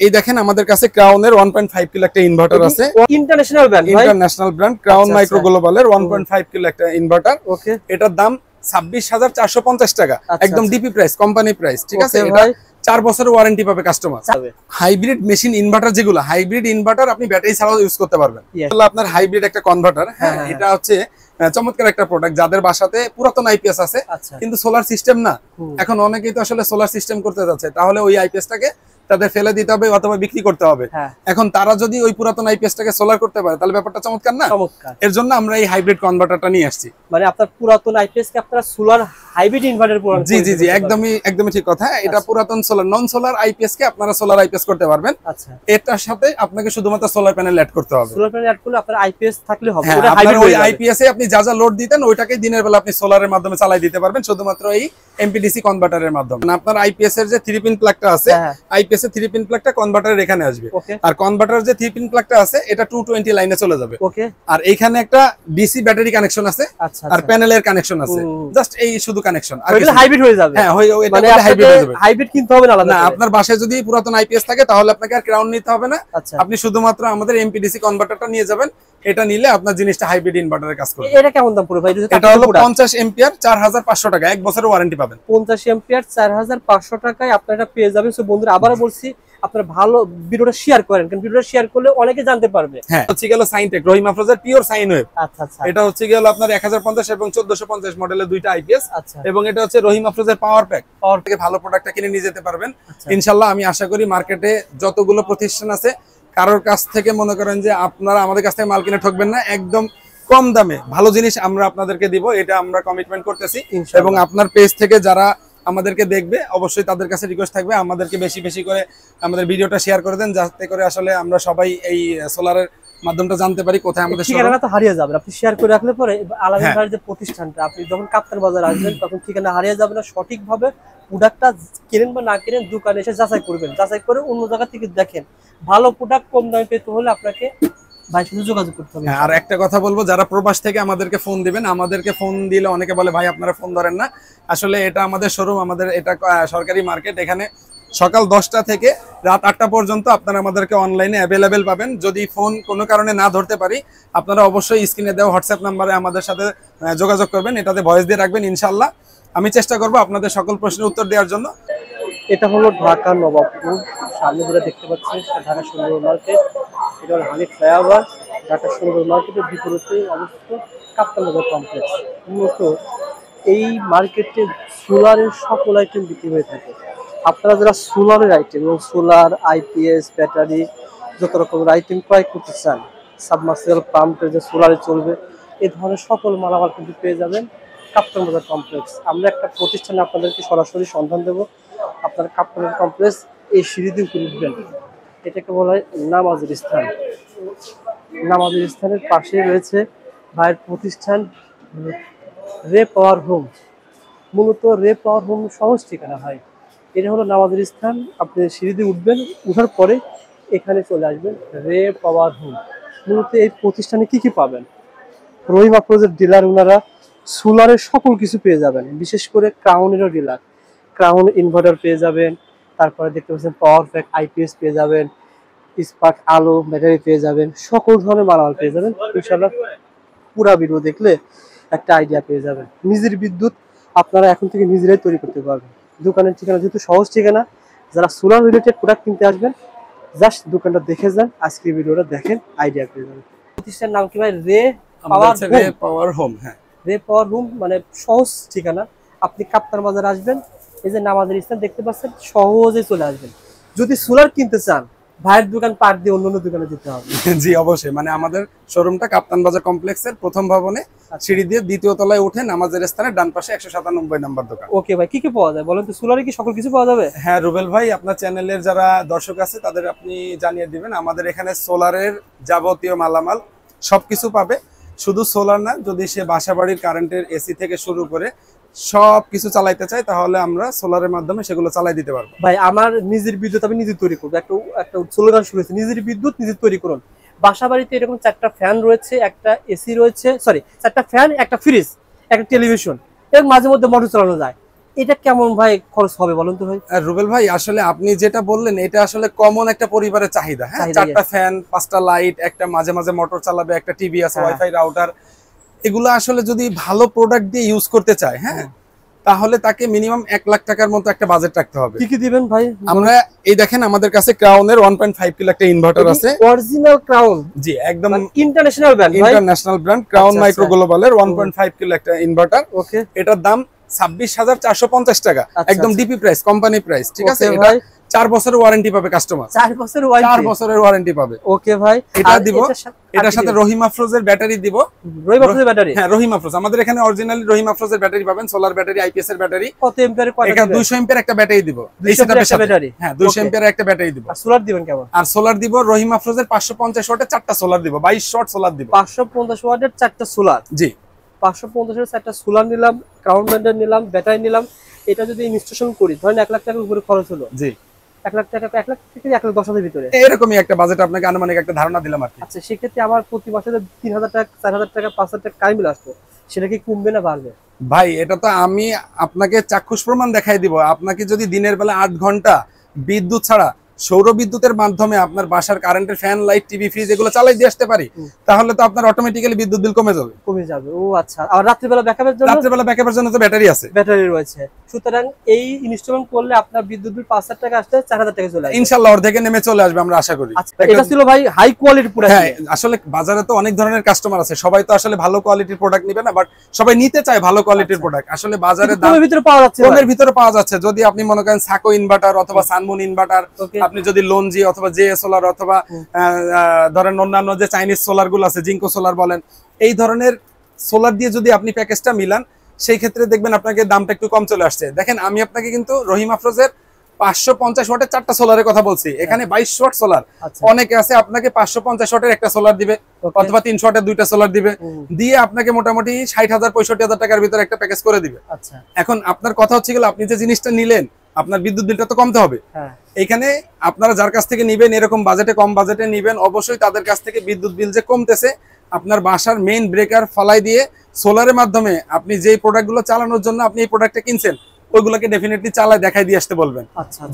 এই দেখেন আমাদের কাছে ক্রাউনের 1.5 কিলো একটা ইনভার্টার আছে, ইন্টারন্যাশনাল ব্র্যান্ড ক্রাউন মাইক্রো গ্লোবালের 1.5 কিলো একটা ইনভার্টার। ওকে, এটার দাম 26,450 টাকা, একদম ডিপি প্রাইস, কোম্পানি প্রাইস, ঠিক আছে। এটা 4 বছরের ওয়ারেন্টি পাবে কাস্টমার। হাইব্রিড মেশিন ইনভার্টার, যেগুলো হাইব্রিড ইনভার্টার আপনি ব্যাটারি ছাড়াও ইউজ করতে পারবেন। আপনার হাইব্রিড একটা কনভার্টার, হ্যাঁ, এটা হচ্ছে চমৎকার একটা প্রোডাক্ট। যাদের বাসাতে পুরাতন আইপিএস আছে কিন্তু সোলার সিস্টেম না, এখন অনেকেই তো আসলে সোলার সিস্টেম করতে যাচ্ছে, তাহলে ওই আইপিএসটাকে তাদের ফেলে দিতে হবে অথবা বিক্রি করতে হবে। এখন তারা যদি ওই পুরাতন আইপিএসটাকে সোলার করতে পারে তাহলে ব্যাপারটা চমৎকার না? এর জন্য আমরা এই হাইব্রিড কনভার্টারটা নিয়ে আসছি। মানে আপনার পুরাতন আইপিএস কে আপনারা সোলার হাইব্রিড ইনভার্টার পরিণত করতে পারবেন। জি, একদমই ঠিক কথা। এটা পুরাতন সোলার, নন সোলার আইপিএস কে আপনারা সোলার আইপিএস করতে পারবেন। আচ্ছা, এটার সাথে আপনাকে শুধুমাত্র সোলার প্যানেল অ্যাড করতে হবে। সোলার প্যানেল অ্যাড করলে আপনার আইপিএস থাকলে হবে, ওটা হাইব্রিড ওই আইপিএস এ আপনি যা লোড দিতেন ওইটাকে দিনের বেলা আপনি সোলারের মাধ্যমে চালাই দিতে পারবেন, শুধুমাত্র এই এমপিডিসি কনভার্টারের মাধ্যমে। আপনার আইপিএস এর যে 3 পিন প্লাগটা আছে, আইপিএস এর 3 পিন প্লাগটা কনভার্টারের এখানে আসবে, আর কনভার্টার যে 3 পিন প্লাগটা আছে এটা 220 লাইনে চলে যাবে। ওকে, আর এইখানে একটা ডিসি ব্যাটারি কানেকশন আছে, আর প্যানেলের কানেকশন আছে, জাস্ট এই শুধু কানেকশন। আর এটা হাইব্রিড হয়ে যাবে। হ্যাঁ, এটা হাইব্রিড হয়ে যাবে। হাইব্রিড কিনতে হবে না আলাদা। না, আপনার বাসায় যদি পুরাতন আইপিএস থাকে তাহলে আপনাকে আর ক্রাউন নিতে হবে না, আপনি শুধুমাত্র আমাদের এমপিডিসি কনভার্টারটা নিয়ে যাবেন। এটা নিলে আপনার জিনিসটা হাইব্রিড ইনভার্টারের কাজ করবে। এটা কেমন দাম পড়বে ভাই? এটা হলো 50 এম্পিয়ার 4500 টাকা, 1 বছরের ওয়ারেন্টি পাবেন। 50 এম্পিয়ার 4500 টাকায় আপনারা এটা পেয়ে যাবেন। সো বন্ধুরা, আবারো বলছি, আপনারা ভালো ভিডিওটা শেয়ার করেন, কারণ ভিডিওটা শেয়ার করলে অনেকে জানতে পারবে। হ্যাঁ, হচ্ছে গেল সাইনটেক রহিম আফরোজের পিওর সাইন ওয়েভ। আচ্ছা, এটা হচ্ছে গেল আপনার 1050 এবং 1450 মডেলের দুইটা আইপিএস। এবং এটা হচ্ছে রহিম আফরোজের পাওয়ার প্যাক। পাওয়ার থেকে ভালো প্রোডাক্টটা কিনে নিয়ে যেতে পারবেন ইনশাআল্লাহ। আমি আশা করি মার্কেটে যতগুলো প্রতিষ্ঠান আছে কারোর কাছ থেকে মনে করেন যে আপনারা আমাদের কাছ থেকে মাল কিনে ঠকবেন না, একদম কম দামে ভালো জিনিস আমরা আপনাদেরকে দিব, এটা আমরা কমিটমেন্ট করতেছি। এবং আপনার পেজ থেকে যারা আমাদেরকে দেখবে অবশ্যই তাদের কাছে রিকোয়েস্ট থাকবে আমাদেরকে বেশি বেশি করে আমাদের ভিডিওটা শেয়ার করে দেন, যাতে করে আসলে আমরা সবাই এই সোলারের মাধ্যমটা জানতে পারি কোথায় আমাদের ঠিকানা তো হারিয়ে যাবে। আপনি শেয়ার করে রাখলে পরে আলামিন ভাইয়ের যে প্রতিষ্ঠানটা, আপনি যখন কাপ্তান বাজার আসবেন তখন ঠিকানা হারিয়ে যাবে না। সঠিকভাবে প্রোডাক্টটা কিনেন বা না কিনেন দোকানে এসে যাচাই করবেন, যাচাই করে অন্য জায়গা থেকে দেখেন। ভালো প্রোডাক্ট কম দামে পেতে হলে আপনাকে ভাই শুধু যোগাযোগ করতে হবে। আর একটা কথা বলবো, যারা প্রবাস থেকে আমাদেরকে ফোন দিবেন, আমাদেরকে ফোন দিলে অনেকে বলে ভাই আপনারা ফোন ধরেন না, আসলে এটা আমাদের শোরুম, আমাদের এটা সরকারি মার্কেট। এখানে সকাল 10টা থেকে রাত 8টা পর্যন্ত আপনারা আমাদেরকে অনলাইনে অ্যাভেলেবেল পাবেন। যদি ফোন কোনো কারণে না ধরতে পারি আপনারা অবশ্যই স্ক্রিনে দেওয়া হোয়াটসঅ্যাপ নাম্বারে আমাদের সাথে যোগাযোগ করবেন, এটাতে ভয়েস দিয়ে রাখবেন। ইনশাআল্লাহ আমি চেষ্টা করব আপনাদের সকল প্রশ্নের উত্তর দেওয়ার জন্য। এটা হলো ঢাকা নবাবপুর, সামনে যেটা দেখতে পাচ্ছেন ঢাকা সুন্দর মার্কেট। এটা হলো হানিফ ফ্লাইওভার। ঢাকা সুন্দর মার্কেটের বিপরীতে অবস্থিত কাপ্তান বাজার কমপ্লেক্স। মূলত এই মার্কেটে সোলারের সকল আইটেম বিক্রি হয়ে থাকে। আপনারা যারা সোলারের আইটেম এবং সোলার আইপিএস ব্যাটারি যত রকমের আইটেম ক্রয় করতে চান, সাবমার্সিবল পাম্পের যে সোলারে চলবে, এই ধরনের সকল মালামাল কিন্তু পেয়ে যাবেন কাপ্তান বাজার কমপ্লেক্স। আমরা একটা প্রতিষ্ঠানে আপনাদেরকে সরাসরি সন্ধান দেবো। আপনার কাপ্তান কমপ্লেক্স এই সিঁড়ি দিয়ে উপরে উঠবেন, এটাকে বলা হয় নামাজের স্থান। নামাজের স্থানের পাশে রয়েছে ভাইয়ের প্রতিষ্ঠান রে পাওয়ার হোম। মূলত রে পাওয়ার হোম সহজ ঠিকানা হয়, এটা হলো নামাজের স্থান। আপনি সিঁড়ি দিয়ে উঠবেন, উঠার পরে এখানে চলে আসবেন রে পাওয়ার হোম। মূলত এই প্রতিষ্ঠানে কি কি পাবেন? রহিম আফরোজের ডিলার, ওনারা সোলারের সকল কিছু পেয়ে যাবেন, বিশেষ করে ক্রাউনেরও ডিলার। ক্রাউন ইনভার্টার পেয়ে যাবেন, তারপরে দেখতে পাচ্ছেন পাওয়ার প্যাক আইপিএস পেয়ে যাবেন, স্পার্ক আলো ব্যাটারি পেয়ে যাবেন, সকল ধরনের মালামাল পেয়ে যাবেন। ইনশাআল্লাহ পুরা ভিডিও দেখলে একটা আইডিয়া পেয়ে যাবেন। নিজের বিদ্যুৎ আপনারা এখন থেকে নিজেরাই তৈরি করতে পারবেন। দোকানের ঠিকানা যেহেতু সহজ ঠিকানা, যারা সোলার রিলেটেড প্রোডাক্ট কিনতে আসবেন জাস্ট দোকানটা দেখে যান, আজকের ভিডিওটা দেখেন, আইডিয়া পেয়ে যাবেন। প্রতিষ্ঠানের নাম কি ভাই? রে পাওয়ার হোম। হ্যাঁ, রে পাওয়ার হোম মানে সহজ ঠিকানা। আপনি কাপ্তান বাজার আসবেন, এই যে নামাজের স্থান দেখতে পাচ্ছেন, সহজে চলে আসবেন। যদি সোলার কিনতে চান ভাইয়ের দোকান পার দিয়ে অন্য দোকানে যেতে হবে। জি অবশ্যই, মানে আমাদের শোরুমটা কাপ্তান বাজার কমপ্লেক্সের প্রথম ভবনে, সিঁড়ি দিয়ে দ্বিতীয় তলায় উঠে নামাজের স্থানে ডান পাশে 197 নাম্বার দোকান। ওকে ভাই, কি কি পাওয়া যায় বলেন তো? সোলারে কি সকল কিছু পাওয়া যাবে? হ্যাঁ রুবেল ভাই, আপনার চ্যানেলের যারা দর্শক আছে তাদের আপনি জানিয়ে দিবেন, আমাদের এখানে সোলারের যাবতীয় মালামাল সবকিছু পাবে। শুধু সোলার না, যদি সে বাসা বাড়ির কারেন্টের এসি থেকে শুরু করে সবকিছু চালাইতে চাই তাহলে আমরা সোলারের মাধ্যমে সেগুলো চালাই দিতে পারবো। ভাই আমার নিজের বিদ্যুৎ আমি নিজে তৈরি করবো, একটা স্লোগান শুরু হয়েছে, নিজের বিদ্যুৎ নিজে তৈরি করুন। বাসা বাড়িতে এরকম 4টা ফ্যান রয়েছে, একটা এসি রয়েছে, 4টা ফ্যান, একটা ফ্রিজ, একটা টেলিভিশন, এর মাঝে মধ্যে মোটর চালানো যায়। এটা কেমন ভাই খরচ হবে বলুন তো ভাই? রুবেল ভাই আসলে আপনি যেটা বললেন এটা আসলে কমন একটা পরিবারের চাহিদা। হ্যাঁ, 4টা ফ্যান, 5টা লাইট, একটা মাঝে মাঝে মোটর চালাবে, একটা টিভি আছে, ওয়াইফাই রাউটার, এগুলো আসলে যদি ভালো প্রোডাক্ট দিয়ে ইউজ করতে চায়, হ্যাঁ, তাহলে তাকে মিনিমাম 1 লাখ টাকার মতো একটা বাজেট রাখতে হবে। কি কি দিবেন ভাই? আমরা এই দেখেন আমাদের কাছে ক্রাউনের 1.5 কিলো একটা ইনভার্টার আছে, অরিজিনাল ক্রাউন। জি, একদম international brand, international brand Crown Micro গ্লোবালের 1.5 কিলো একটা ইনভার্টার। ওকে, এটার দাম 26,450 টাকা, একদম ডিপি প্রাইস, কোম্পানি প্রাইস, ঠিক আছে? এটা 4 বছরের ওয়ারেন্টি পাবে কাস্টমার, 4 বছরের ওয়ারেন্টি, 4 বছরের ওয়ারেন্টি পাবে। ওকে ভাই, এটা দিব, এটার সাথে রহিম আফরোজের ব্যাটারি দিব। রহিম আফরোজের ব্যাটারি? হ্যাঁ, রহিম আফরোজ আমাদের এখানে অরিজিনালি রহিম আফরোজের ব্যাটারি পাবেন, সোলার ব্যাটারি, আইপিএস এর ব্যাটারি। কত এম্পিয়ারের? এটা 200 এম্পিয়ার একটা ব্যাটারি দিব, এই সেটআপের সাথে ব্যাটারি। হ্যাঁ, 200 এম্পিয়ারের একটা ব্যাটারি দিব। আর সোলার দিবেন কেমন? আর সোলার দিব রহিম আফরোজের 550 ওয়াটের 4টা সোলার দিব, 22 ওয়াট সোলার দিব। 550 ওয়াটের 4টা সোলার? জি, 550 এর 4টা সোলার নিলাম, ক্রাউন ব্র্যান্ডের নিলাম, ব্যাটারি নিলাম। এটা যদি ইনস্টলেশন করি ধরেন 1 লাখ টাকার উপরে খরচ হলো। জি, 1 লাখ টাকা, 1 লাখ থেকে 1,10,000 এর ভিতরে এরকমই একটা বাজেট আপনাকে আনুমানিক একটা ধারণা দিলাম আর কি। আচ্ছা, সেক্ষেত্রে আমার প্রতি মাসে 3,000 টাকা, 4,000 টাকা, 5,000 টাকা কাই মিলে আসতো, সেটা কি কমবে না বাড়বে? ভাই এটা তো আমি আপনাকে চাক্ষুষ প্রমাণ দেখাই দিব। আপনাকে যদি দিনের বেলা 8 ঘন্টা বিদ্যুৎ ছাড়া সৌর বিদ্যুতের মাধ্যমে আপনার বাসার কারেন্টের ফ্যান, লাইট, টিভি, ফ্রিজ এগুলো চালাই দিয়ে আসতে পারি, তাহলে তো আপনার অটোমেটিক্যালি বিদ্যুৎ বিল কমে যাবে। ও আচ্ছা। আর রাত্রিবেলা ব্যাকআপের জন্য? রাত্রিবেলা ব্যাকআপের জন্য তো ব্যাটারি আছে, ব্যাটারি রয়েছে। সুতরাং এই ইনস্টলমেন্ট করলে আপনার বিদ্যুৎ বিল 5,000 টাকা আসতে 4,000 টাকা চলে আসবে ইনশাআল্লাহ, অর্ধেকে নেমে চলে আসবে আমরা আশা করি। আচ্ছা, এটা ছিল ভাই হাই কোয়ালিটি প্রোডাক্ট। হ্যাঁ, আসলে বাজারে তো অনেক ধরনের কাস্টমার আছে, সবাই তো আসলে ভালো কোয়ালিটির প্রোডাক্ট নেবে না, বাট সবাই নিতে চায় ভালো কোয়ালিটির প্রোডাক্ট। আসলে বাজারে দামের ভিতরে পাওয়া যাচ্ছে, কমের ভিতরে পাওয়া যাচ্ছে। যদি আপনি মনে করেন সাকো ইনভার্টার অথবা সানমুন ইনভার্টার, আপনি যদি লনজি অথবা জে সোলার অথবা ধরেন অন্যান্য যে চাইনিজ সোলার গুলো আছে, জিঙ্কো সোলার বলেন, এই ধরনের সোলার দিয়ে যদি আপনি প্যাকেজটা মিলান, সেই ক্ষেত্রে দেখবেন আপনাকে দামটা একটু কম চলে আসছে। দেখেন আমি আপনাকে কিন্তু রহিম আফরোজের 550 ওয়াটের 4টা সোলারের কথা বলছি, এখানে 22 ওয়াট সোলার। অনেকে আছে আপনাকে 550 ওয়াটের একটা সোলার দিবে অথবা 300 ওয়াটের 2টা সোলার দিবে, দিয়ে আপনাকে মোটামুটি 60,000 65,000 টাকার ভিতরে একটা প্যাকেজ করে দিবে। আচ্ছা, এখন আপনার কথা হচ্ছে গেল আপনি যে জিনিসটা নিলেন আপনার বিদ্যুৎ বিলটা তো কমতে হবে। এইখানে আপনারা যার কাছ থেকে নিবেন, এরকম বাজেটে, কম বাজেটে নিবেন, অবশ্যই তাদের কাছ থেকে বিদ্যুৎ বিল যে কমতেছে, আপনার বাসার মেইন ব্রেকার ফালাই দিয়ে সোলারের মাধ্যমে আপনি যেই প্রোডাক্টগুলো চালানোর জন্য আপনি এই প্রোডাক্টটা কিনছেন, ওইগুলোকে ডেফিনেটলি চালায় দেখাই দিয়ে আসতে বলবেন।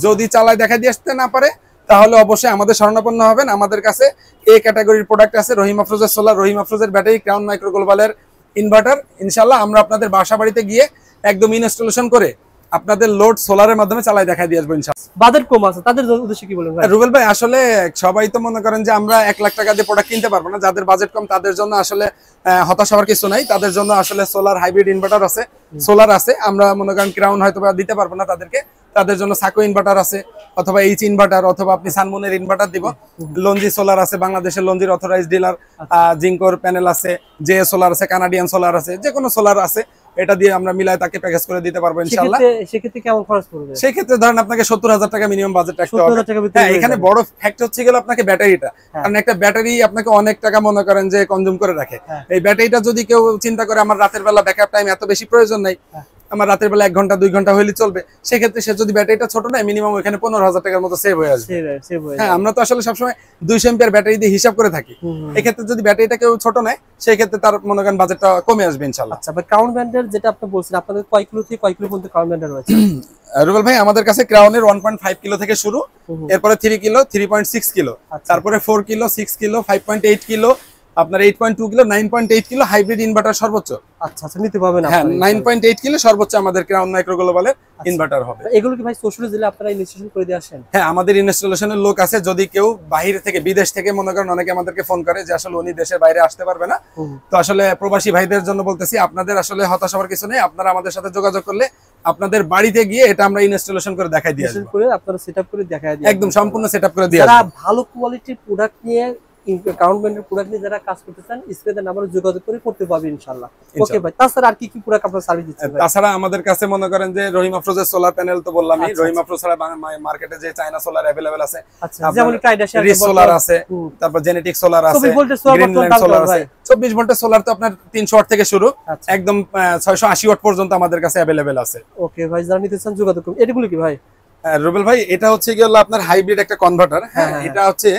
যদি চালায় দেখাই দিয়ে আসতে না পারে, তাহলে অবশ্যই আমাদের শরণাপন্ন হবেন। আমাদের কাছে এই ক্যাটাগরির প্রোডাক্ট আছে, রহিম আফরোজের সোলার, রহিম আফরোজের ব্যাটারি, ক্রাউন মাইক্রো গ্লোবালের ইনভার্টার। ইনশাআল্লাহ আমরা আপনাদের বাসা বাড়িতে গিয়ে একদম ইনস্টলেশন করে আপনাদের লোড সোলারের মাধ্যমে চালাই দেখাই দিয়ে আসবো ইনশাআল্লাহ। বাজেট কম আছে তাদের উদ্দেশ্যে কি বলবেন ভাই? রুবেল ভাই আসলে সবাই তো মনে করেন যে আমরা 1 লাখ টাকা দিয়ে প্রোডাক্ট কিনতে পারবো না। যাদের বাজেট কম তাদের জন্য আসলে হতাশ হওয়ার কিছু নাই। তাদের জন্য আসলে সোলার হাইব্রিড ইনভার্টার আছে, সোলার আছে। আমরা মনে করেন ক্রাউন হয়তো দিতে পারবো না তাদেরকে, তাদের জন্য সাকো ইনভার্টার আছে অথবা এইচ ইনভার্টার অথবা আপনি সানমুনের ইনভার্টার দিব। লঞ্জি সোলার আছে, বাংলাদেশের লঞ্জির অথরাইজড ডিলার, জিঙ্কোর প্যানেল আছে, জে সোলার আছে, কানাডিয়ান সোলার আছে, যে কোনো সোলার আছে, এটা দিয়ে আমরা মিলাই তাকে প্যাকেজ করে দিতে পারবো ইনশাআল্লাহ। সেক্ষেত্রে কেমন খরচ পড়বে? সেক্ষেত্রে ধরেন আপনাকে 70,000 টাকা মিনিমাম বাজেট রাখতে হবে। হ্যাঁ, এখানে বড় ফ্যাক্ট হচ্ছে গেল আপনাকে ব্যাটারিটা, কারণ একটা ব্যাটারি আপনাকে অনেক টাকা মনে করেন যে কনজিউম করে রাখে। এই ব্যাটারিটা যদি কেউ চিন্তা করে আমার রাতের বেলা ব্যাকআপ টাইম এত বেশি প্রয়োজন নাই, আমার রাতের বেলা 1 ঘন্টা 2 ঘন্টা হইলে চলবে, সেক্ষেত্রে সে যদি ব্যাটারিটা ছোট নেয় মিনিমাম ওখানে 15,000 টাকার মতো সেভ হয়ে আসবে। হ্যাঁ, আমরা তো আসলে সবসময় 200 এম্পিয়ার ব্যাটারি দিয়ে হিসাব করে থাকি। এক্ষেত্রে যদি ব্যাটারিটা কেউ ছোট নেয় সেই ক্ষেত্রে তার মনে করেন বাজেটটা কমে আসবে ইনশাআল্লাহ। আচ্ছা, ক্রাউন ব্র্যান্ডের যেটা আপনি বলছেন, আপনাদের কয় কিলো থেকে কয় কিলো পর্যন্ত ক্রাউন ব্র্যান্ডের রয়েছে? রুবেল ভাই আমাদের কাছে ক্রাউনের 1.5 কিলো থেকে শুরু, এরপরে 3 কিলো, 3.6 কিলো, তারপরে 4 কিলো, 6 কিলো, 5.8 কিলো, আপনার 8.2 কিলো, 9.8 কিলো হাইব্রিড ইনভার্টার সর্বোচ্চ। আচ্ছা আচ্ছা, নিতে পারবেন হ্যাঁ, 9.8 কিলো সর্বোচ্চ আমাদের ক্রাউন মাইক্রো গ্লোবালের ইনভার্টার হবে। এগুলো কি ভাই সোশ্যাল দিলে আপনারা ইনস্টলেশন করে দিয়ে আসেন? হ্যাঁ, আমাদের ইনস্টলেশনের লোক আছে। যদি কেউ বাইরে থেকে, বিদেশ থেকে মনে করেন, অনেকে আমাদেরকে ফোন করে যে আসলে উনি দেশের বাইরে আসতে পারবে না, তো আসলে প্রবাসী ভাইদের জন্য বলতেছি আপনাদের আসলে হতাশ হওয়ার কিছু নেই। আপনারা আমাদের সাথে যোগাযোগ করলে আপনাদের বাড়িতে গিয়ে এটা আমরা ইনস্টলেশন করে দেখাই দিয়ে আসব, করে আপনারা সেটআপ করে দেখাই দিয়ে একদম সম্পূর্ণ সেটআপ করে দিয়ে আসব। যারা ভালো কোয়ালিটির প্রোডাক্ট নিয়ে, ক্রাউন ব্র্যান্ডের প্রোডাক্ট নিয়ে যারা কাজ করতে চান, স্ক্রিনের নাম্বারে যোগাযোগ করে করতে পারবে ইনশাআল্লাহ। ওকে ভাই, তাছাড়া আর কি কি প্রোডাক্ট আপনারা সার্ভিস দিচ্ছেন? তাছাড়া আমাদের কাছে মনে করেন যে রহিম আফরোজের সোলার প্যানেল তো বললামই, রহিম আফরোজ ছাড়া মার্কেটে যে চায়না সোলার अवेलेबल আছে, যেমন রিস সোলার আছে, তারপর জেনেটিক সোলার আছে, গ্রিনল্যান্ড সোলার আছে। 24 ভোল্টের সোলার তো আপনার 300 ওয়াট থেকে শুরু একদম 680 ওয়াট পর্যন্ত আমাদের কাছে अवेलेबल আছে। ওকে ভাই, যারা নিতে চান যোগাযোগ করুন। এটাগুলো কি ভাই? রুবেল ভাই এটা হচ্ছে কি হলো আপনার হাইব্রিড একটা কনভার্টার। হ্যাঁ, এটা হচ্ছে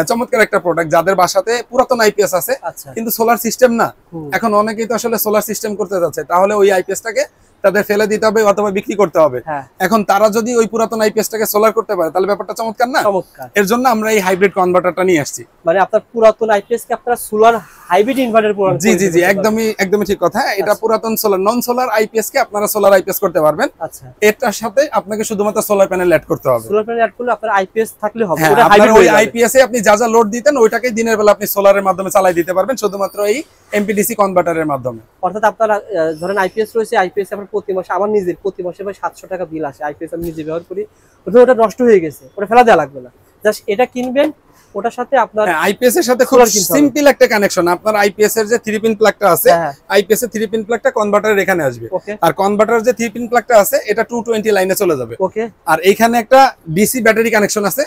চমৎকার একটা প্রোডাক্ট। যাদের বাসাতে পুরাতন আইপিএস আছে কিন্তু সোলার সিস্টেম না, এখন অনেকেই তো আসলে সোলার সিস্টেম করতে যাচ্ছে, তাহলে ওই আইপিএসটাকে তাদের ফেলে দিতে হবে অথবা বিক্রি করতে হবে। এখন তারা যদি ওই পুরাতন আইপিএসটাকে সোলার করতে পারে তাহলে ব্যাপারটা চমৎকার না? এর জন্য আমরা এই হাইব্রিড কনভার্টারটা নিয়ে আসছি। মানে আপনার পুরাতন আইপিএস কে আপনারা সোলার হাইব্রিড ইনভার্টার করে? জি জি জি, একদমই ঠিক কথা। এটা পুরাতন সোলার নন সোলার আইপিএস কে আপনারা সোলার আইপিএস করতে পারবেন। আচ্ছা, এটার সাথে আপনাকে শুধুমাত্র সোলার প্যানেল অ্যাড করতে হবে। সোলার প্যানেল অ্যাড করলে আপনার আইপিএস থাকলে হবে, ওটা হাইব্রিড হয়ে যাবে। ওই আইপিএস এ আপনি যা যা লোড দিতেন ওইটাকে দিনের বেলা আপনি সোলারের মাধ্যমে চালাই দিতে পারবেন শুধুমাত্র এই এমপিডিসি কনভার্টারের মাধ্যমে। অর্থাৎ আপনারা ধরেন আইপিএস রয়েছে, আইপিএস আপনার প্রতি মাসে, আমার নিজের প্রতি মাসে ভাই 700 টাকা বিল আসে। আইপিএস আমি নিজে ব্যবহার করি, ওটা নষ্ট হয়ে গেছে, ওটা ফেলা দেওয়া লাগবে না, জাস্ট এটা কিনবেন, ওটার সাথে আপনার আইপিএস এর সাথে খুব সিম্পল একটা কানেকশন। আপনার আইপিএস এর যে 3 পিন প্লাগটা আছে, আইপিএস এর 3 পিন প্লাগটা কনভার্টারের এখানে আসবে, আর কনভার্টার যে 3 পিন প্লাগটা আছে এটা 220 লাইনে চলে যাবে। ওকে, আর এইখানে একটা ডিসি ব্যাটারি কানেকশন আছে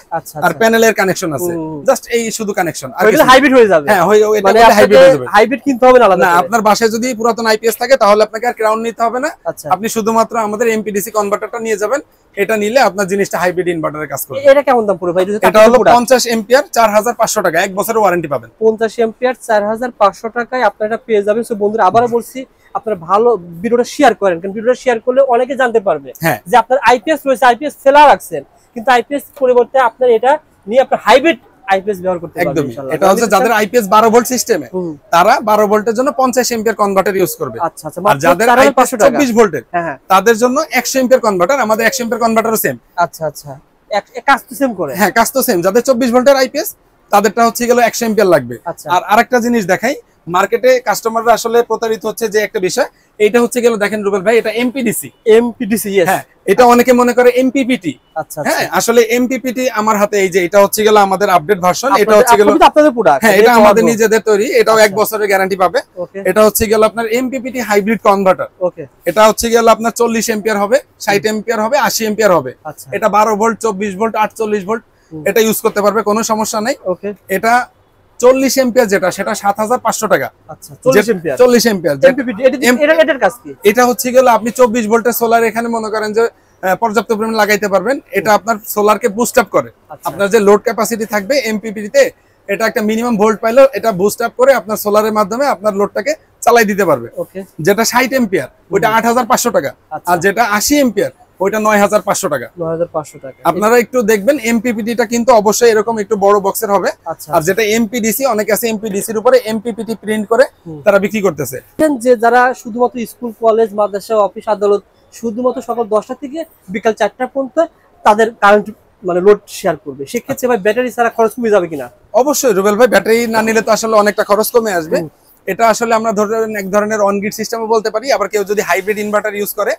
আর প্যানেলের কানেকশন আছে, জাস্ট এই শুধু কানেকশন। আর এটা হাইব্রিড হয়ে যাবে। হ্যাঁ, এটা হাইব্রিড হয়ে যাবে। হাইব্রিড কিনতে হবে না আলাদা। না, আপনার বাসায় যদি পুরাতন আইপিএস থাকে তাহলে আপনাকে আর ক্রাউন নিতে হবে না। আপনি শুধুমাত্র আমাদের এমপিডিসি কনভার্টারটা নিয়ে যাবেন, এটা নিলে আপনার জিনিসটা হাইব্রিড ইনভার্টারে কাজ করবে। এটা কেমন দাম পড়বে ভাই? এটা হলো 50 এম্পিয়ার 4500 টাকা, 1 বছরের ওয়ারেন্টি পাবেন। 50 এম্পিয়ার 4500 টাকায় আপনারা এটা পেয়ে যাবেন। সো বন্ধুরা, আবারো বলছি, আপনারা ভালো ভিডিওটা শেয়ার করেন, কারণ ভিডিওটা শেয়ার করলে অনেকে জানতে পারবে যে আপনার আইপিএস রয়েছে, আইপিএস ফেলা রাখছেন, কিন্তু আইপিএস পরিবর্তে আপনার এটা নিয়ে আপনার হাইব্রিড আইপিএস ব্যবহার করতে পারবেন ইনশাআল্লাহ। এটা হচ্ছে যাদের আইপিএস 12 ভোল্ট সিস্টেমে, তারা 12 ভোল্টের জন্য 50 এম্পিয়ার কনভার্টার ইউজ করবে। আচ্ছা, আর যাদের আইপিএস 24 ভোল্টের, তাদের জন্য 100 এম্পিয়ার কনভার্টার। আমাদের 100 এম্পিয়ার কনভার্টারও সেম। আচ্ছা, কাজ তো সেম করে। হ্যাঁ, কাজ তো সেম। যাদের 24 ভোল্টের আইপিএস তাদেরটা হচ্ছে গেল 100 এম্পিয়ার লাগবে। আর আরেকটা জিনিস দেখাই, মার্কেটে কাস্টমাররা আসলে প্রতারিত হচ্ছে যে একটা বিষয়, এটা হচ্ছে গেল, দেখেন রুবেল ভাই, এটা এমপিডিসি। ইয়েস। হ্যাঁ, এটা অনেকে মনে করে এমপিপিটি। আচ্ছা, হ্যাঁ, আসলে এমপিপিটি আমার হাতে এই যে এটা হচ্ছে গেল আমাদের আপডেট ভার্সন। এটা হচ্ছে গেল আপনাদের প্রোডাক্ট। হ্যাঁ, এটা আমাদের নিজেদের তৈরি, এটাও 1 বছরের গ্যারান্টি পাবে। এটা হচ্ছে গেল আপনার এমপিপিটি হাইব্রিড কনভার্টার। ওকে, এটা হচ্ছে গেল আপনার 40 এম্পিয়ার হবে, 60 এম্পিয়ার হবে, 80 এম্পিয়ার হবে। এটা 12 ভোল্ট, 24 ভোল্ট, 48 ভোল্ট এটা ইউজ করতে পারবে, কোনো সমস্যা নাই। ওকে, এটা 40 এম্পিয়ার যেটা, সেটা 7500 টাকা। আচ্ছা, 40 এম্পিয়ার এটার কাজ কি? এটা হচ্ছে গেল আপনি 24 ভোল্টের সোলার এখানে মনে করেন যে পর্যাপ্ত পরিমাণে লাগাইতে পারবেন। এটা আপনার সোলারকে বুস্ট আপ করে। আপনার যে লোড ক্যাপাসিটি থাকবে এমপিপিটি তে, এটা একটা মিনিমাম ভোল্ট পাইলে এটা বুস্ট আপ করে আপনার সোলারের মাধ্যমে আপনার লোডটাকে চালাই দিতে পারবে। যেটা 60 এম্পিয়ার ওইটা 8500 টাকা, আর যেটা 80 এম্পিয়ার ওইটা 9500 টাকা। 9500 টাকা। আপনারা একটু দেখবেন এমপিপিটিটা কিন্তু অবশ্যই এরকম একটু বড় বক্সের হবে। আর যেটা এমপিডিসি, অনেকে আছে এমপিডিসির উপরে এমপিপিটি প্রিন্ট করে তারা বিক্রি করতেছে। যে যারা শুধুমাত্র স্কুল, কলেজ, মাদ্রাসা, অফিস, আদালত শুধুমাত্র সকাল 10টা থেকে বিকাল 4টা পর্যন্ত তাদের কারেন্ট মানে লোড শেয়ার করবে, সেক্ষেত্রে ভাই ব্যাটারি ছাড়া খরচ কমে যাবে কিনা? অবশ্যই রুবেল ভাই, ব্যাটারি না নিলে তো আসলে অনেকটা খরচ কমে আসবে। এটা আসলে আমরা ধরেন এক ধরনের অন গ্রিড সিস্টেমও বলতে পারি, আবার কেউ যদি হাইব্রিড ইনভার্টার ইউজ করে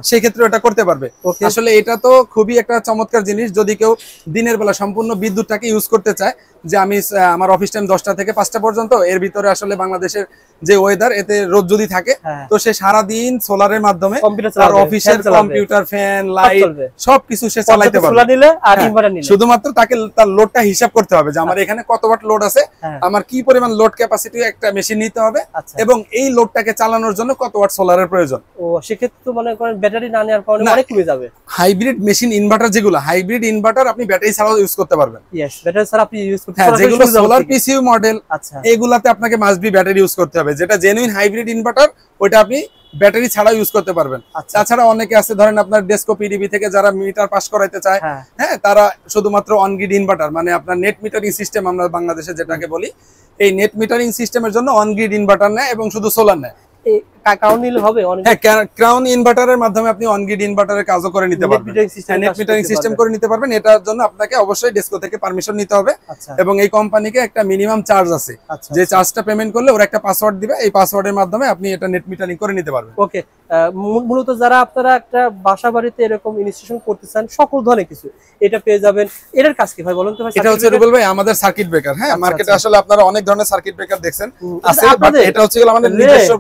সেই ক্ষেত্রে এটা করতে পারবে। আসলে এটা তো খুবই একটা চমৎকার জিনিস। যদি কেউ দিনের বেলা সম্পূর্ণ বিদ্যুৎটাকে ইউজ করতে চায়, যে আমি আমার অফিস টাইম 10টা থেকে 5টা পর্যন্ত, এর ভিতরে আসলে বাংলাদেশের যে ওয়েদার, এতে রোদ যদি থাকে তো সে সারা দিন সোলারের মাধ্যমে তার অফিসের কম্পিউটার, ফ্যান, লাইট সবকিছু সে চালাতে পারবে। শুধুমাত্র তাকে তার লোডটা হিসাব করতে হবে যে আমার এখানে কত ওয়াট লোড আছে, আমার কি পরিমাণ লোড ক্যাপাসিটি একটা মেশিন নিতে হবে, এবং এই লোডটাকে চালানোর জন্য কত ওয়াট সোলারের প্রয়োজন। ও, সেক্ষেত্রে তো মনে করেন ব্যাটারি না নেওয়ার কারণে অনেক কমে যাবে। হাইব্রিড মেশিন ইনভার্টার যেগুলো, হাইব্রিড ইনভার্টার আপনি ব্যাটারি ছাড়াও ইউজ করতে পারবেন। यस, ব্যাটারি ছাড়া আপনি ইউজ করতে পারবেন। যেগুলো সোলার পিসিইউ মডেল, এগুলাতে আপনাকে মাস্ট বি ব্যাটারি ইউজ করতে হবে। যেটা জেনুইন হাইব্রিড ইনভার্টার ওইটা আপনি ব্যাটারি ছাড়াও ইউজ করতে পারবেন। তাছাড়া অনেকে আছে ধরেন আপনার ডেস্কো পিডিবি থেকে যারা মিটার পাস করাইতে চায়, হ্যাঁ, তারা শুধুমাত্র অন গ্রিড ইনভার্টার, মানে আপনার নেট মিটারিং সিস্টেম আমরা বাংলাদেশে যেটাকে বলি, এই নেট মিটারিং সিস্টেমের জন্য অন গ্রিড ইনভার্টার নেয় এবং শুধু সোলার নেয়। ক্রাউন নিলে হবে অনেক। হ্যাঁ, ক্রাউন ইনভার্টারের মাধ্যমে আপনি অন গ্রিড ইনভার্টারের কাজও করে নিতে পারবেন, নেট মিটারিং সিস্টেম করে নিতে পারবেন। এটার জন্য আপনাকে অবশ্যই ডেস্কো থেকে পারমিশন নিতে হবে, এবং এই কোম্পানিকে একটা মিনিমাম চার্জ আছে, যে চার্জটা পেমেন্ট করলে ওরা একটা পাসওয়ার্ড দিবে, এই পাসওয়ার্ডের মাধ্যমে আপনি এটা নেট মিটারিং করে নিতে পারবেন। ওকে, মূলত যারা আপনারা একটা বাসা বাড়িতে এরকম ইনস্টলেশন করতে চান সকল ধরনের কিছু, এটা পেয়ে যাবেন। এটার কাজ কি ভাই বলুন তো ভাই? এটা হচ্ছে রুবেল ভাই আমাদের সার্কিট ব্রেকার। হ্যাঁ, মার্কেটে আসলে আপনারা অনেক ধরনের সার্কিট ব্রেকার দেখছেন আছে, বাট এটা হচ্ছে আমাদের নিজস্ব,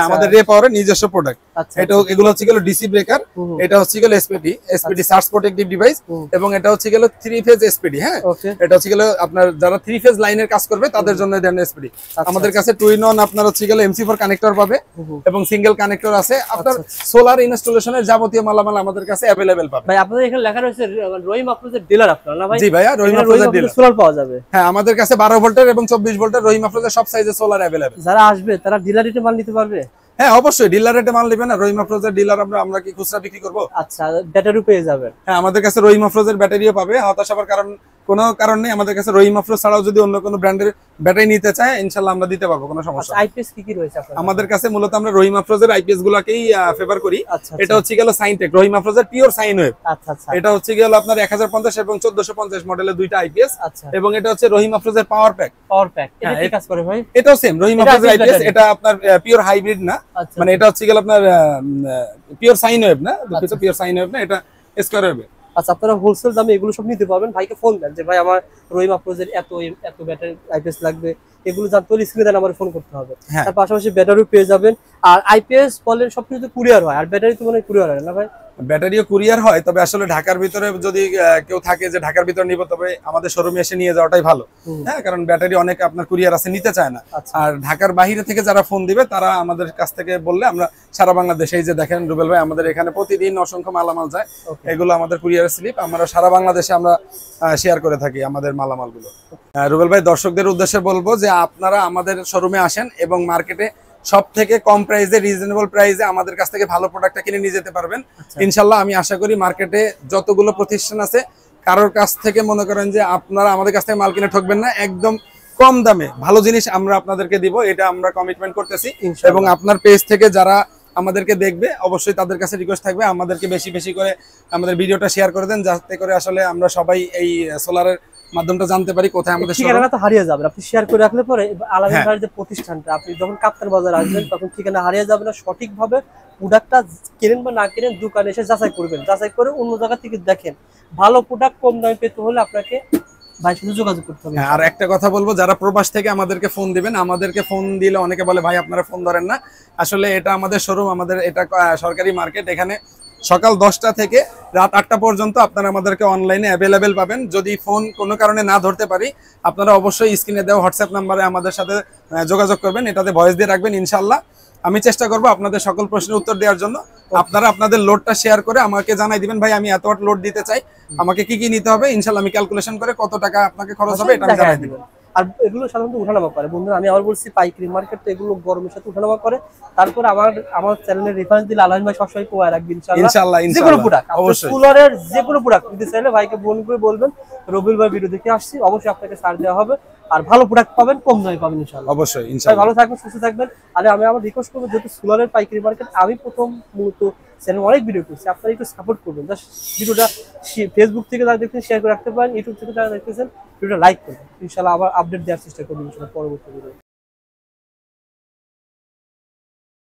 আমাদের রে পাওয়ারের নিজস্ব প্রোডাক্ট। এটা এগুলো হচ্ছে গেল ডিসি ব্রেকার, এটা হচ্ছে গেল এসপিডি সার্জ প্রোটেক্টিভ ডিভাইস, এবং এটা হচ্ছে গেল 3 ফেজ এসপিডি। হ্যাঁ, এটা হচ্ছে গেল আপনার যারা 3 ফেজ লাইনের কাজ করবে তাদের জন্য এই ধরনের এসপিডি। আমাদের কাছে 2 in 1 আপনার হচ্ছে গেল MC4 কানেক্টর পাবে, এবং সিঙ্গেল কানেক্টর আছে। আপনার সোলার ইনস্টলেশনের যাবতীয় মালামাল আমাদের কাছে अवेलेबल পাবে। ভাই আপনাদের এখানে লেখা রয়েছে রহিম আফরোজের ডিলার আপনারা, না ভাই? জি ভাইয়া, রহিম আফরোজের ডিলার। সোলার পাওয়া যাবে। হ্যাঁ, আমাদের কাছে 12 ভোল্টের এবং 24 ভোল্টের রহিম আফরোজের সব সাইজের সোলার अवेलेबल। যারা আসবে তারা ডিলারিতে মাল নিতে পারবে? হ্যাঁ অবশ্যই ডিলার রেটে মাল নেবেন না, রহিম আফরোজের ডিলার আমরা কি খুচরা বিক্রি করব? আচ্ছা, ব্যাটারি পেয়ে যাবেন। হ্যাঁ আমাদের কাছে রহিম আফরোজের ব্যাটারিও পাবে, হতাশ হওয়ার কোনো কারণ নেই। আমাদের কাছে রহিম আফরোজ ছাড়াও যদি অন্য কোনো ব্র্যান্ডের ব্যাটারি নিতে চায় ইনশাআল্লাহ আমরা দিতে পারবো, কোনো সমস্যা নেই। আইপিএস কি রয়েছে আপনাদের? আমাদের কাছে মূলত আমরা রহিম আফরোজের আইপিএস গুলাকেই ফেভার করি। এটা হচ্ছে গেল সাইনটেক রহিম আফরোজের পিওর সাইন ওয়েভ। এটা হচ্ছে গেল আপনার 1050 এবং 1450 মডেলের দুইটা আইপিএস, এবং এটা হচ্ছে রহিম আফরোজের পাওয়ার প্যাক। এটা কি কাজ করে ভাই? এটাও সেম রহিম আফরোজের আইপিএস, এটা আপনার পিওর হাইব্রিড না, মানে এটা হচ্ছে গেল আপনার পিওর সাইন ওয়েভ না, দুটো পিওর সাইন ওয়েভ না, এটা স্কয়ার ওয়েভ। আচ্ছা, আপনারা হোলসেল দামে এগুলো সব নিতে পারবেন। ভাইকে ফোন দেন যে ভাই আমার রহিম আফরোজের এত ব্যাটারি আইপিএস লাগবে, এগুলো জানতে হলে স্ক্রিনে দেন আমার ফোন করতে হবে। তার পাশাপাশি ব্যাটারিও পেয়ে যাবেন। আর আইপিএস বলেন সবকিছু কুরিয়ার হয়, আর ব্যাটারি তো মনে হয় কুরিয়ার হয় না ভাই? ব্যাটারিও কুরিয়ার হয়, তবে আসলে ঢাকার ভিতরে যদি কেউ থাকে যে ঢাকার ভিতরে নিব, তবে আমাদের শোরুমে এসে নিয়ে যাওয়াটাই ভালো। হ্যাঁ, কারণ ব্যাটারি অনেক আপনার কুরিয়ার আছে নিতে চায় না। আর ঢাকার বাইরে থেকে যারা ফোন দিবে তারা আমাদের কাছ থেকে বললে আমরা সারা বাংলাদেশে, এই যে দেখেন রুবেল ভাই আমাদের এখানে প্রতিদিন অসংখ্য মালামাল যায়, এগুলো আমাদের কুরিয়ার স্লিপ, আমরা সারা বাংলাদেশে আমরা শেয়ার করে থাকি আমাদের মালামালগুলো। রুবেল ভাই দর্শকদের উদ্দেশ্যে বলবো যে আপনারা আমাদের শোরুমে আসেন এবং মার্কেটে সব থেকে কম প্রাইসে, রিজনেবল প্রাইসে আমাদের কাছ থেকে ভালো প্রোডাক্টটা কিনে নিয়ে যেতে পারবেন ইনশাল্লাহ। আমি আশা করি মার্কেটে যতগুলো প্রতিষ্ঠান আছে কারোর কাছ থেকে মনে করেন যে আপনারা আমাদের কাছ থেকে মাল কিনে ঠকবেন না, একদম কম দামে ভালো জিনিস আমরা আপনাদেরকে দিব, এটা আমরা কমিটমেন্ট করতেছি। এবং আপনার পেজ থেকে যারা আমাদেরকে দেখবে অবশ্যই তাদের কাছে রিকোয়েস্ট থাকবে আমাদেরকে বেশি বেশি করে আমাদের ভিডিওটা শেয়ার করে দেন, যাতে করে আসলে আমরা সবাই এই সোলারের মাধ্যমটা জানতে পারি কোথায় আমাদের ঠিকানা তো হারিয়ে যাবে। আপনি শেয়ার করে রাখলে পরে আলামিন ভাইয়ের যে প্রতিষ্ঠানটা, আপনি যখন কাপ্তান বাজার আসবেন তখন ঠিকানা হারিয়ে যাবে না। সঠিকভাবে প্রোডাক্টটা কিনেন বা না কিনেন দোকানে এসে যাচাই করবেন, যাচাই করে অন্য জায়গা থেকে দেখেন। ভালো প্রোডাক্ট কম দামে পেতে হলে আপনাকে ভাইয়ের সাথে যোগাযোগ করতে হবে। আর একটা কথা বলবো, যারা প্রবাস থেকে আমাদেরকে ফোন দিবেন, আমাদেরকে ফোন দিলে অনেকে বলে ভাই আপনারা ফোন ধরেন না, আসলে এটা আমাদের শোরুম, আমাদের এটা সরকারি মার্কেট, এখানে সকাল 10টা থেকে রাত 8টা পর্যন্ত আপনারা আমাদেরকে অনলাইনে অ্যাভেলেবেল পাবেন। যদি ফোন কোনো কারণে না ধরতে পারি আপনারা অবশ্যই স্ক্রিনে দেওয়া হোয়াটসঅ্যাপ নাম্বারে আমাদের সাথে যোগাযোগ করবেন, এটাতে ভয়েস দিয়ে রাখবেন। ইনশাআল্লাহ আমি চেষ্টা করবো আপনাদের সকল প্রশ্নের উত্তর দেওয়ার জন্য। আপনারা আপনাদের লোডটা শেয়ার করে আমাকে জানাই দিবেন, ভাই আমি এত ওয়াট লোড দিতে চাই, আমাকে কি কি নিতে হবে, ইনশাআল্লাহ আমি ক্যালকুলেশন করে কত টাকা আপনাকে খরচ হবে এটা আমি জানাই দিব। আর এগুলো সাধারণত উঠানামা করে বন্ধুরা, আমি আবার বলছি পাইকারি মার্কেট তো এগুলো গরমের সাথে উঠানামা করে। তারপর আমার চ্যানেলের রেফারেন্স দিলে আলামিন ভাই সবসময় পোয়া রাখবেন ইনশাআল্লাহ। যেকোনো প্রোডাক্ট, অবশ্যই কুলারের যেকোনো প্রোডাক্ট নিতে চাইলে ভাইকে ফোন করে বলবেন রবিউল ভাই ভিডিও দেখে আসছি, অবশ্যই আপনাকে ছাড় দেওয়া হবে আর ভালো প্রোডাক্ট পাবেন, কম দামে পাবেন ইনশাআল্লাহ। অবশ্যই ইনশাআল্লাহ। ভালো থাকবেন, সুস্থ থাকবেন। আর আমি আমার রিকোয়েস্ট করবো, যেহেতু সোলারের পাইকারি মার্কেট আমি প্রথম মূলত চ্যানেল অনেক ভিডিও করছি, আপনারা একটু সাপোর্ট করবেন। জাস্ট ভিডিওটা ফেসবুক থেকে যারা দেখছেন শেয়ার করে রাখতে পারেন, ইউটিউব থেকে যারা দেখতেছেন ভিডিওটা লাইক করবেন। ইনশাআল্লাহ আবার আপডেট দেওয়ার চেষ্টা করবেন পরবর্তী ভিডিও।